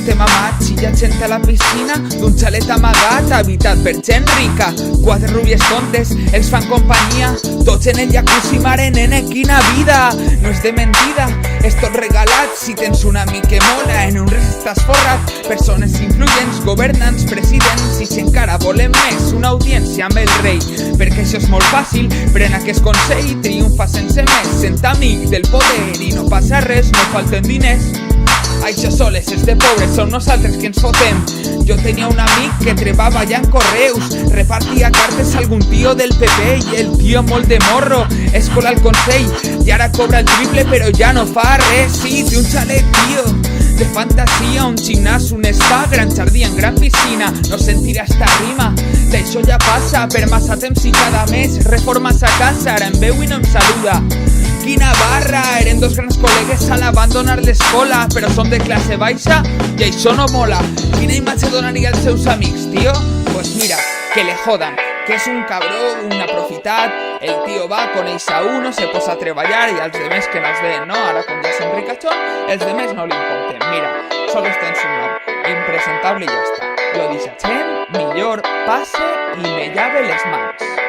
estem amats i hi ha gent a la piscina d'un xalet amagat habitat per gent rica. 4 rúbies tontes els fan companyia, tots en el jacuzzi, mare nene, quina vida. No és de mentida, és tot regalat. Si tens un amic que mola, en un res estàs forrat. Persones influents, governants, presidents, i si encara volem més, una audiència amb el rei, perquè això és molt fàcil. Pren aquest consell, triomfa sense més, sent amic del poder i no passa res, no falten diners. Això soles és de pobres, som nosaltres que ens fotem. Jo tenia un amic que treballa en correus, repartia cartes a algun tio del PP i el tio molt de morro es cola al consell i ara cobra el triple però ja no fa res. Sí, té un xalet, tio, de fantasia, un gimnàs, un spa, gran jardí en gran piscina. No sentirà esta rima, d'això ja passa per massa temps i cada mes reformes a casa, ara em veu i no em saluda. Quina barra, eren dos grans col·legues a l'abandonar l'escola, però som de classe baixa i això no mola. Quina imatge donaria als seus amics, tio? Pues mira, que le jodan, que és un cabró, un aprofitat. El tio va, coneix a uno, se posa a treballar i als demés que nos ven, no? Ara com ja som ricachón, els demés no li importen. Mira, solo tens un nom, impresentable i ja està. Lo deixa gent, millor passe i me llave les mans.